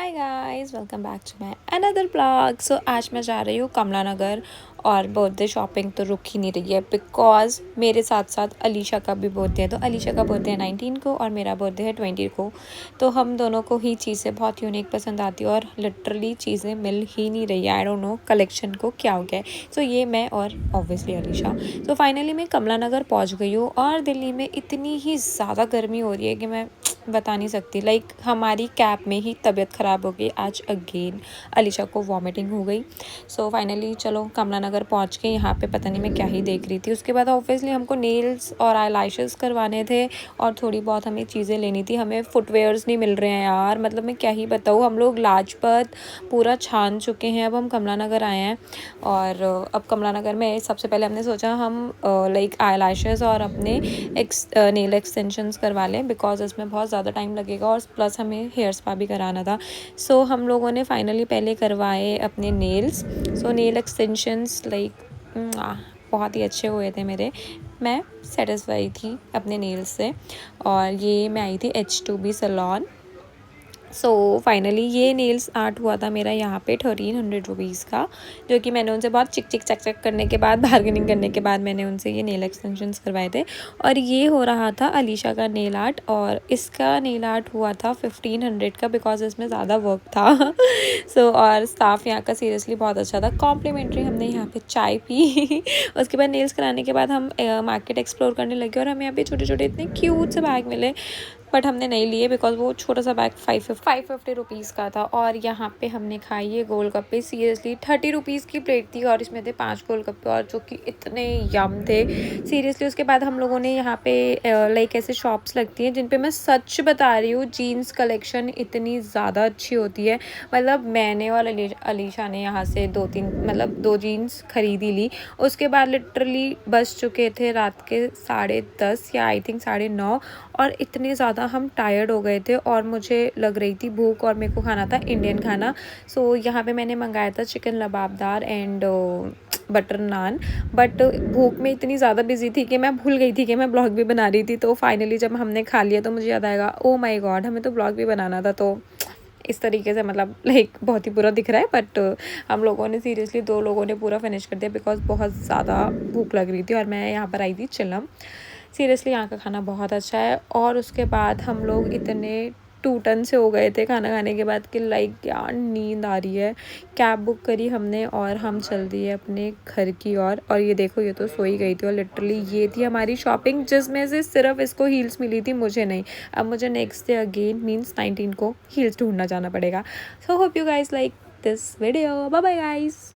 Hi guys, welcome back to my another blog. So आज मैं जा रही हूँ कमला नगर और बर्थडे शॉपिंग तो रुक ही नहीं रही है बिकॉज मेरे साथ साथ अलीशा का भी बर्थडे है। तो अलीशा का बर्थडे है 19 को और मेरा बर्थडे है 20 को। तो हम दोनों को ही चीज़ें बहुत यूनिक पसंद आती है और लिटरली चीज़ें मिल ही नहीं रही है। आई डोंट नो कलेक्शन को क्या हो गया है। सो ये मैं और ऑब्वियसली अलीशा। तो फाइनली मैं कमला नगर पहुँच गई हूँ और दिल्ली में इतनी ही ज़्यादा गर्मी हो रही है कि मैं बता नहीं सकती। लाइक हमारी कैब में ही तबीयत ख़राब हो गई आज अगेन। अलीशा को वॉमिटिंग हो गई। सो फाइनली चलो कमला नगर पहुँच के यहाँ पे पता नहीं मैं क्या ही देख रही थी। उसके बाद ऑब्वियसली हमको नेल्स और आई लैशेस करवाने थे और थोड़ी बहुत हमें चीज़ें लेनी थी। हमें फुटवेयर्स नहीं मिल रहे हैं यार, मतलब मैं क्या ही बताऊँ। हम लोग लाजपत पूरा छान चुके हैं, अब हम कमला नगर आए हैं। और अब कमला नगर में सबसे पहले हमने सोचा हम लाइक आई लैशेस और अपने नेल एक्सटेंशंस करवा लें बिकॉज इसमें बहुत ज़्यादा टाइम लगेगा और प्लस हमें हेयर स्पा भी कराना था। सो हम लोगों ने फाइनली पहले करवाए अपने नेल्स। सो नेल एक्सटेंशंस लाइक बहुत ही अच्छे हुए थे मेरे। मैं सेटिस्फाई थी अपने नेल्स से। और ये मैं आई थी H2B सलोन। सो फाइनली ये नेल्स आर्ट हुआ था मेरा यहाँ पे 1300 रुपीज़ का, जो कि मैंने उनसे बहुत चिक चिक चक चक करने के बाद बार्गेनिंग करने के बाद मैंने उनसे ये नेल एक्सटेंशंस करवाए थे। और ये हो रहा था अलीशा का नेल आर्ट और इसका नेल आर्ट हुआ था 1500 का बिकॉज इसमें ज़्यादा वर्क था। सो और स्टाफ यहाँ का सीरियसली बहुत अच्छा था। कॉम्प्लीमेंट्री हमने यहाँ पे चाय पी। उसके बाद नेल्स कराने के बाद हम मार्केट एक्सप्लोर करने लगे और हमें यहाँ पे छोटे छोटे इतने क्यूट से बैग मिले, बट हमने नहीं लिए बिकॉज वो छोटा सा बैग 550 रुपीज़ का था। और यहाँ पे हमने खाई ये गोलगप्पे। सीरियसली 30 रुपीज़ की प्लेट थी और इसमें थे 5 गोलगप्पे और जो कि इतने यम थे सीरियसली। उसके बाद हम लोगों ने यहाँ पे लाइक ऐसे शॉप्स लगती हैं जिन पे मैं सच बता रही हूँ जीन्स कलेक्शन इतनी ज़्यादा अच्छी होती है। मतलब मैंने और अलीशा ने यहाँ से 2 जीन्स खरीदी ली। उसके बाद लिटरली बज चुके थे रात के 10:30 या आई थिंक 9:30 और इतने ज़्यादा हम टायर्ड हो गए थे और मुझे लग रही थी भूख और मेरे को खाना था इंडियन खाना। सो यहाँ पे मैंने मंगाया था chicken lababdar and butter naan. But भूख में इतनी ज़्यादा बिजी थी कि मैं भूल गई थी कि मैं ब्लॉग भी बना रही थी। तो फाइनली जब हमने खा लिया तो मुझे याद आएगा ओ माय गॉड हमें तो ब्लॉग भी बनाना था। तो इस तरीके से मतलब लाइक बहुत ही बुरा दिख रहा है बट हम लोगों ने सीरियसली 2 लोगों ने पूरा फिनिश कर दिया बिकॉज बहुत ज़्यादा भूख लग रही थी और मैं यहाँ पर आई थी चिलम। सीरियसली यहाँ का खाना बहुत अच्छा है। और उसके बाद हम लोग इतने टूटन से हो गए थे खाना खाने के बाद कि लाइक यार नींद आ रही है। कैब बुक करी हमने और हम चल दिए अपने घर की और ये देखो ये तो सोई गई थी। और लिटरली ये थी हमारी शॉपिंग जिसमें से सिर्फ इसको हील्स मिली थी, मुझे नहीं। अब मुझे नेक्स्ट डे अगेन मीन्स 19 को हील्स ढूंढना जाना पड़ेगा। So hope you guys like this video. Bye bye guys.